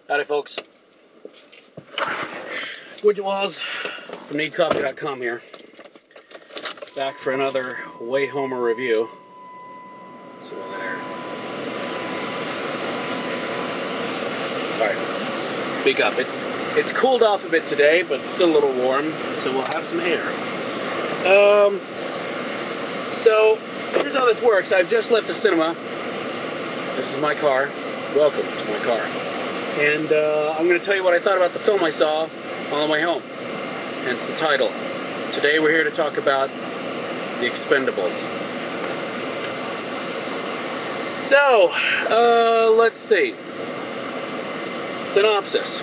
Howdy, folks. Widget Walls from NeedCoffee.com here. Back for another Wayhomer review. Let's see over there. Alright, speak up. It's cooled off a bit today, but it's still a little warm, so we'll have some air. So, here's how this works. I've just left the cinema. This is my car. Welcome to my car. And I'm going to tell you what I thought about the film I saw on the way home. Hence the title. Today we're here to talk about The Expendables. So, let's see. Synopsis.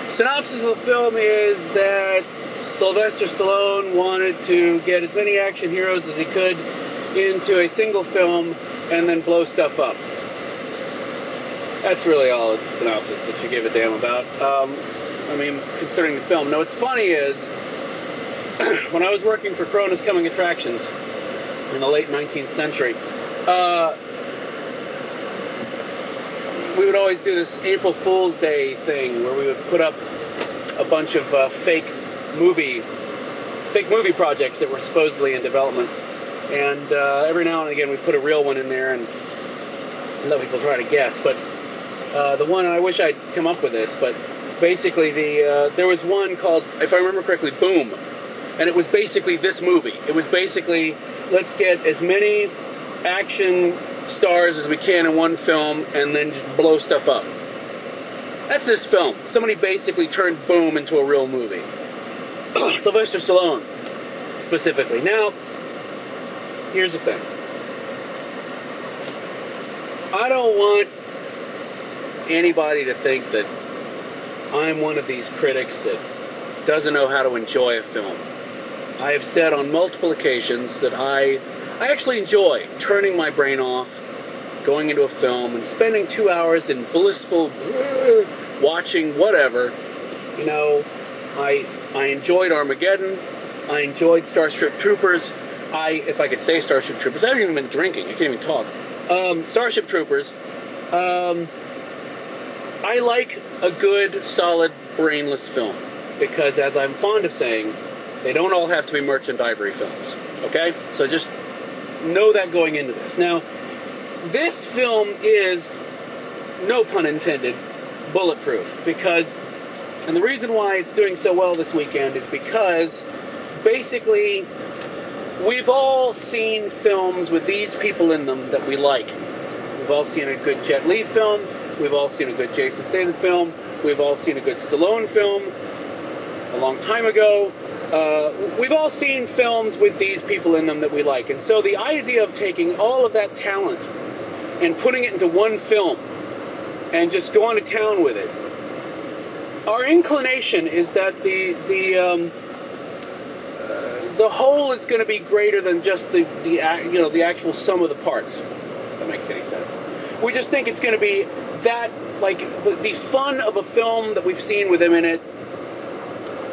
Synopsis of the film is that Sylvester Stallone wanted to get as many action heroes as he could into a single film and then blow stuff up. That's really all a synopsis that you give a damn about. I mean, considering the film. Now, what's funny is, when I was working for Corona's Coming Attractions in the late 19th century, we would always do this April Fool's Day thing where we would put up a bunch of fake movie projects that were supposedly in development. And every now and again, we put a real one in there and let people try to guess. But the one, I wish I'd come up with this, but basically there was one called, if I remember correctly, Boom. And it was basically this movie. It was basically, let's get as many action stars as we can in one film and then just blow stuff up. That's this film. Somebody basically turned Boom into a real movie. Sylvester Stallone, specifically. Now, here's the thing. I don't want anybody to think that I'm one of these critics that doesn't know how to enjoy a film. I have said on multiple occasions that I actually enjoy turning my brain off, going into a film, and spending 2 hours in blissful watching whatever. You know, I enjoyed Armageddon. I enjoyed Starship Troopers. If I could say Starship Troopers, I haven't even been drinking. I can't even talk. Starship Troopers. I like a good, solid, brainless film because, as I'm fond of saying, they don't all have to be Merchant Ivory films. Okay? So just know that going into this. Now, this film is, no pun intended, bulletproof because, and the reason why it's doing so well this weekend is because, basically, we've all seen films with these people in them that we like. We've all seen a good Jet Li film. We've all seen a good Jason Statham film. We've all seen a good Stallone film a long time ago. We've all seen films with these people in them that we like. And so the idea of taking all of that talent and putting it into one film and just going to town with it, our inclination is that the whole is going to be greater than just the actual sum of the parts. If that makes any sense. We just think it's going to be that, like, the fun of a film that we've seen with them in it,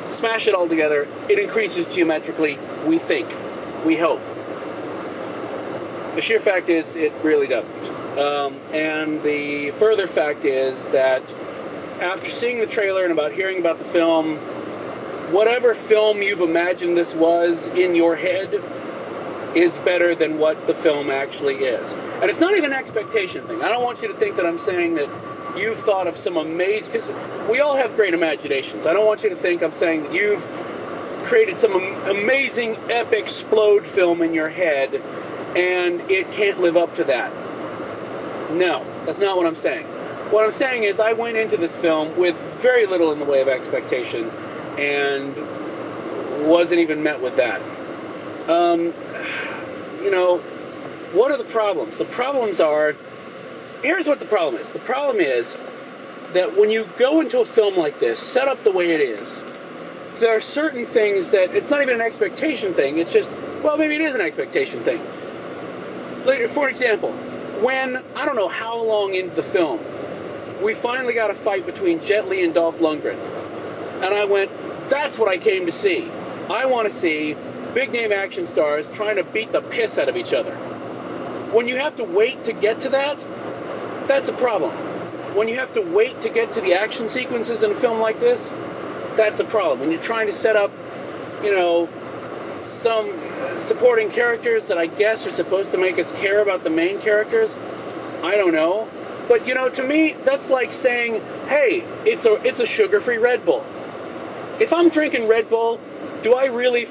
smash it all together, it increases geometrically, we think, we hope. The sheer fact is, it really doesn't. And the further fact is that after seeing the trailer and hearing about the film, whatever film you've imagined this was in your head is better than what the film actually is. And it's not even an expectation thing. I don't want you to think that I'm saying that you've thought of some amazing, because we all have great imaginations. I don't want you to think I'm saying that you've created some amazing, epic, explode film in your head and it can't live up to that. No, that's not what I'm saying. What I'm saying is I went into this film with very little in the way of expectation and wasn't even met with that. You know, what are the problems? The problems are, here's what the problem is. The problem is that when you go into a film like this, set up the way it is, there are certain things that, it's not even an expectation thing, it's just, well, maybe it is an expectation thing. Like, for example, when, I don't know how long into the film, we finally got a fight between Jet Li and Dolph Lundgren. And I went, that's what I came to see. I want to see big-name action stars trying to beat the piss out of each other. when you have to wait to get to that, that's a problem. When you have to wait to get to the action sequences in a film like this, that's the problem. When you're trying to set up, some supporting characters that I guess are supposed to make us care about the main characters, I don't know. But, to me, that's like saying, hey, it's a sugar-free Red Bull. If I'm drinking Red Bull, do you really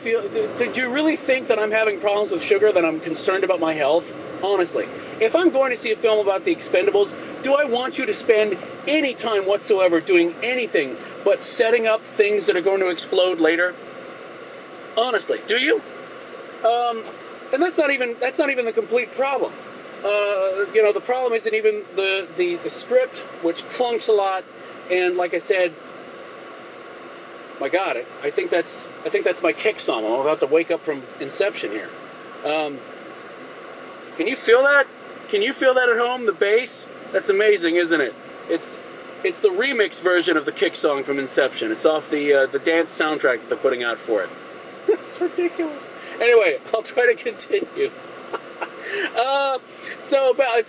think that I'm having problems with sugar, that I'm concerned about my health? Honestly. If I'm going to see a film about the Expendables, do I want you to spend any time whatsoever doing anything but setting up things that are going to explode later? Honestly, do you? And that's not even the complete problem. The problem isn't even the script, which clunks a lot, and like I said, my God, I think that's my kick song. I'm about to wake up from Inception here. Can you feel that? Can you feel that at home? The bass? That's amazing, isn't it? It's the remix version of the kick song from Inception. It's off the dance soundtrack that they're putting out for it. It's ridiculous. Anyway, I'll try to continue. It's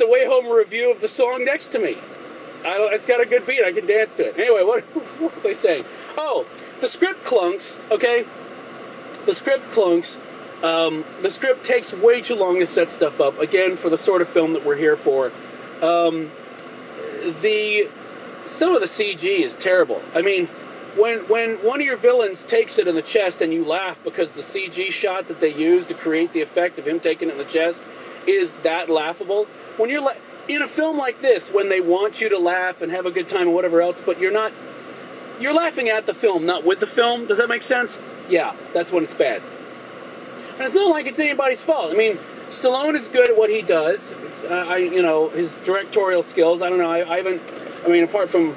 a Wayhomer review of the song Next to Me. It's got a good beat. I can dance to it. Anyway, what was I saying? Oh, the script clunks, okay? The script clunks. The script takes way too long to set stuff up, again, for the sort of film that we're here for. Some of the CG is terrible. I mean, when one of your villains takes it in the chest and you laugh because the CG shot that they used to create the effect of him taking it in the chest is that laughable. When you're in a film like this, when they want you to laugh and have a good time or whatever else, but you're laughing at the film, not with the film. Does that make sense? Yeah, that's when it's bad. And it's not like it's anybody's fault. I mean, Stallone is good at what he does. His directorial skills, I don't know, apart from,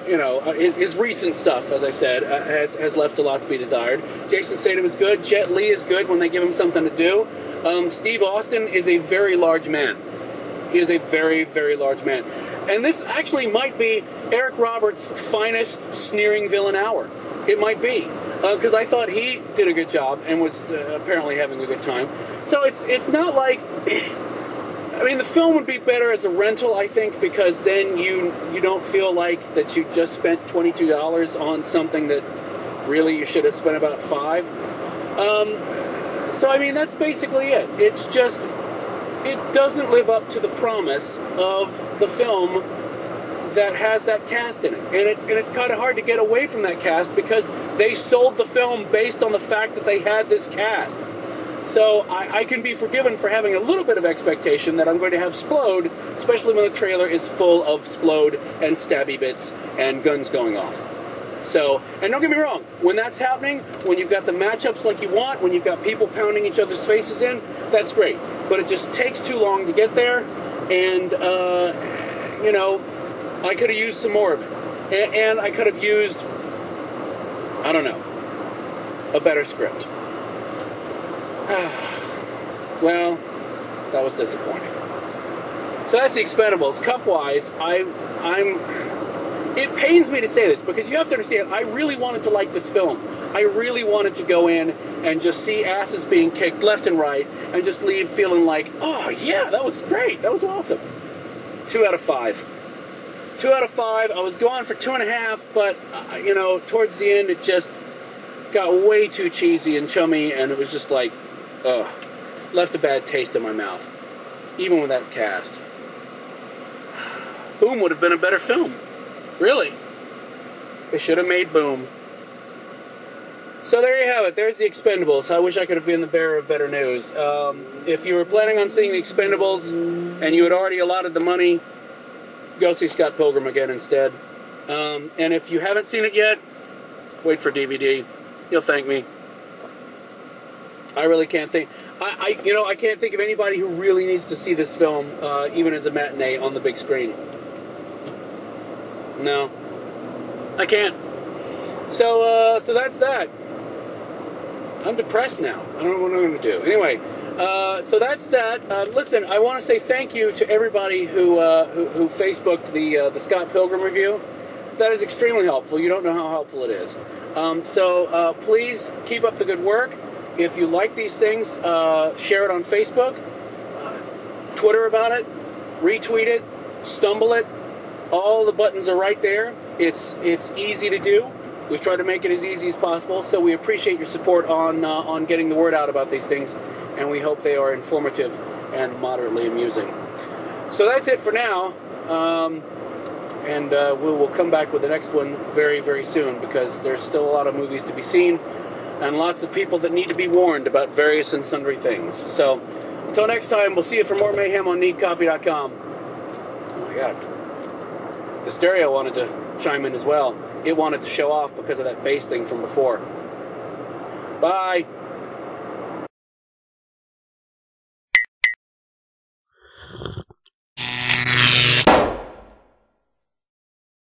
his recent stuff, as I said, has left a lot to be desired. Jason Statham is good. Jet Li is good when they give him something to do. Steve Austin is a very large man. He is a very, very large man. And this actually might be Eric Roberts' finest sneering villain hour. It might be. Because I thought he did a good job and was apparently having a good time. So it's not like... the film would be better as a rental, I think, because then you don't feel like that you just spent $22 on something that really you should have spent about $5. That's basically it. It's just... it doesn't live up to the promise of the film that has that cast in it. And it's kind of hard to get away from that cast because they sold the film based on the fact that they had this cast. So I can be forgiven for having a little bit of expectation that I'm going to have Splode, especially when the trailer is full of Splode and stabby bits and guns going off. So, and don't get me wrong, when that's happening, when you've got the matchups like you want, when you've got people pounding each other's faces in, that's great. But it just takes too long to get there, and, I could have used some more of it. And I could have used, I don't know, a better script. Well, that was disappointing. So that's the Expendables. Cup-wise, it pains me to say this, because you have to understand, I really wanted to like this film. I really wanted to go in and just see asses being kicked left and right, and just leave feeling like, oh yeah, that was great, that was awesome. 2 out of 5. 2 out of 5. I was going for 2.5, but, towards the end, it just got way too cheesy and chummy, and it was just like, ugh. Left a bad taste in my mouth. Even with that cast. Boom would have been a better film. Really. They should have made Boom. So there you have it. There's the Expendables. I wish I could have been the bearer of better news. If you were planning on seeing the Expendables and you had already allotted the money, go see Scott Pilgrim again instead. And if you haven't seen it yet, wait for DVD. You'll thank me. I really can't think. I can't think of anybody who really needs to see this film, even as a matinee on the big screen. No, I can't. So that's that. I'm depressed now. I don't know what I'm going to do. Anyway, so that's that. Listen, I want to say thank you to everybody who Facebooked the Scott Pilgrim review. That is extremely helpful. You don't know how helpful it is. So please keep up the good work. If you like these things, share it on Facebook. Twitter about it, retweet it, stumble it. All the buttons are right there. It's easy to do. We've tried to make it as easy as possible, so we appreciate your support on getting the word out about these things, and we hope they are informative and moderately amusing. So that's it for now, and we will come back with the next one very, very soon, because there's still a lot of movies to be seen, and lots of people that need to be warned about various and sundry things. So, until next time, we'll see you for more mayhem on needcoffee.com. Oh my god. The stereo wanted to chime in as well. It wanted to show off because of that bass thing from before. Bye.